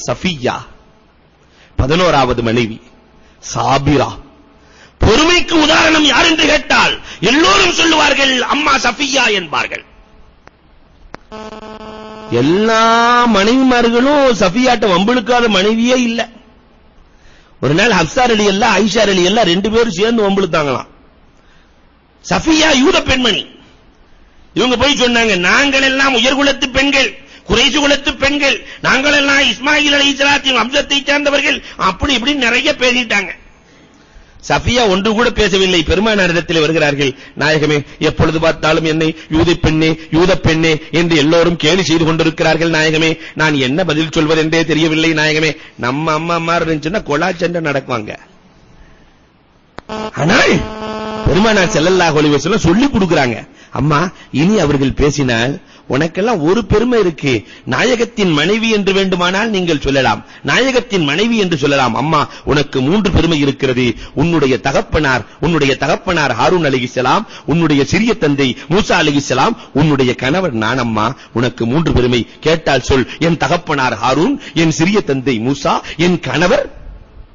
சஃபியா 11வது மனைவி சாபிரா. பொறுமைக்கு உதாரணம் யார் என்று கேட்டால் எல்லோரும் சொல்லுவார்கள் அம்மா சஃபியா என்பார்கள். எல்லா மனைவிமார்களும் சஃபியாட்ட வம்பிழுக்காத மனைவியே இல்ல. ஒரு நாள் ஹப்ஸா ரலியல்லாஹு ஆயிஷா ரலியல்லாஹு ரெண்டு பேரும் சேர்ந்து வம்பிழுத்தாங்களாம். சஃபியா யூத பெண்மணி. இவங்க போய் சொன்னாங்க, நாங்கள் எல்லாம் உயர்குலத்து பெண்கள், குறைஷ் குலத்து பெண்கள், நாங்கள் எல்லாம் இஸ்மாயில் அலைஹிஸ்ஸலாத்தின் வம்சத்தை சேர்ந்தவர்கள், அப்படி இப்படி நிறைய பேசிட்டாங்க. சஃபியா ஒன்று கூட பேசவில்லை. பெருமானாரிடத்தில் வருகிறார்கள், நாயகமே எப்பொழுது பார்த்தாலும் என்னை யூத பெண்ணே என்று எல்லோரும் கேலி செய்து கொண்டிருக்கிறார்கள் நாயகமே, நான் என்ன பதில் சொல்வது என்றே தெரியவில்லை நாயகமே. நம்ம அம்மா இருந்துச்சுன்னா கொலா சண்டை நடக்குவாங்க. ஆனால் பெருமானார் ஸல்லல்லாஹு அலைஹி வஸல்லம் சொல்லி கொடுக்கறாங்க, அம்மா இனி அவர்கள் பேசினால் உனக்கெல்லாம் ஒரு பெருமை இருக்கு, நாயகத்தின் மனைவி என்று வேண்டுமானால் நீங்கள் சொல்லலாம், நாயகத்தின் மனைவி என்று சொல்லலாம். அம்மா உனக்கு 3 பெருமை இருக்கிறது. உன்னுடைய தகப்பனார் ஹாரூன் அலைஹிஸ்ஸலாம், உன்னுடைய சிறிய தந்தை மூசா அலைஹிஸ்ஸலாம், உன்னுடைய கணவர் நான். அம்மா உனக்கு 3 பெருமை. கேட்டால் சொல். என் தகப்பனார் ஹாரூன், என் சிறிய தந்தை மூசா, என் கணவர்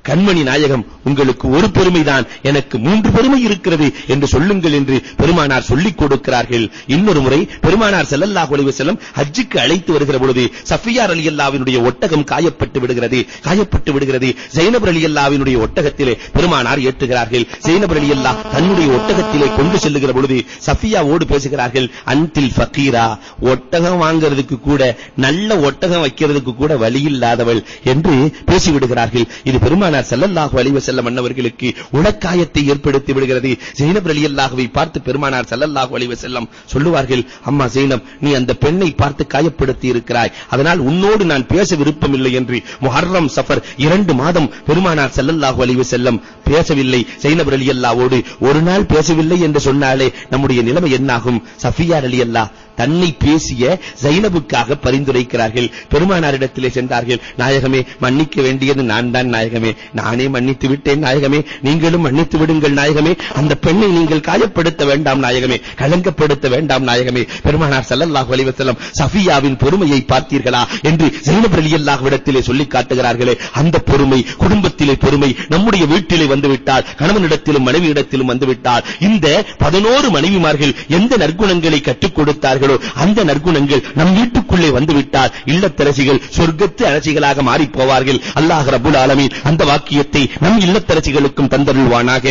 கண்மணி நாயகம். உங்களுக்கு ஒரு பெருமைதான், எனக்கு 3 பெருமை இருக்கிறது என்று சொல்லுங்கள் என்று பெருமானார் சொல்லிக் கொடுக்கிறார்கள். இன்னொரு முறை பெருமானார் ஸல்லல்லாஹு அலைஹி வஸல்லம் ஹஜ்ஜுக்கு அழைத்து வருகிற பொழுது சஃபியா ரலியல்லாஹுவினுடைய ஒட்டகம் காயப்பட்டு விடுகிறது. ஸைனப் ரலியல்லாஹுவினுடைய ஒட்டகத்திலே பெருமானார் ஏற்றுகிறார்கள். ஸைனப் ரலியல்லாஹு தன்னுடைய ஒட்டகத்திலே கொண்டு செல்லுகிற பொழுது சஃபியாவோடு பேசுகிறார்கள், அன்தில் ஃபகீரா, ஒட்டகம் வாங்குறதுக்கு கூட, நல்ல ஒட்டகம் வைக்கிறதுக்கு கூட வழி இல்லாதவள் என்று பேசிவிடுகிறார்கள். இது பெருமானார் ஸல்லல்லாஹு அலைஹி வஸல்லம் அன்னவர்களுக்கு உலக்காயத்தை ஏற்படுத்தி விடுகிறது. ஸைனப் ரலியல்லாஹுவை பார்த்து பெருமானார் ஸல்லல்லாஹு அலைஹி வஸல்லம் சொல்லுவார்கள், அம்மா ஸைனப், நீ அந்த பெண்ணை பார்த்து காயப்படுத்தி இருக்கிறாய், அதனால் உன்னோடு நான் பேச விருப்பமில்லை என்று முஹர்ரம் சஃபர் 2 மாதம் பெருமானார் ஸல்லல்லாஹு அலைஹி வஸல்லம் பேசவில்லை. ஸைனப் ரலியல்லாஹோடு ஒரு நாள் பேசவில்லை என்று சொன்னாலே நம்முடைய நிலைமை என்னாகும்? சஃபியா ரலியல்லாஹ் தன்னை பேசிய ஸைனபுக்காக பரிந்துரைக்கிறார்கள். பெருமானாரிடத்திலே சென்றார்கள், நாயகமே மன்னிக்க வேண்டியது நான் தான் நாயகமே, நானே மன்னித்து விட்டேன் நாயகமே, நீங்களும் மன்னித்து விடுங்கள் நாயகமே, அந்த பெண்ணை நீங்கள் காயப்படுத்த வேண்டாம் நாயகமே, களங்கப்படுத்த வேண்டாம் நாயகமே. பெருமானார் ஸல்லல்லாஹு அலைஹி வஸல்லம் சஃபியாவின் பொறுமையை பார்த்தீர்களா என்று ஸைனப் ரலியல்லாஹுவிடத்திலே சொல்லி காட்டுகிறார்களே, அந்த பொறுமை, குடும்பத்திலே பொறுமை நம்முடைய வீட்டிலே வந்துவிட்டால், கணவனிடத்திலும் மனைவியிடத்திலும் வந்துவிட்டால், இந்த 11 மனைவிமார்கள் எந்த நற்குணங்களை கற்றுக் கொடுத்தார்கள் அந்த நற்குணங்கள் நம் வீட்டுக்குள்ளே வந்துவிட்டால் இல்லத்தரசிகள் சொர்க்கத்து அரசிகளாக மாறி போவார்கள். அல்லாஹ் ரப்பல் ஆலமீன் அந்த வாக்கியத்தை நம் இல்லத்தரசிகளுக்கும் தந்தருள்வானாக.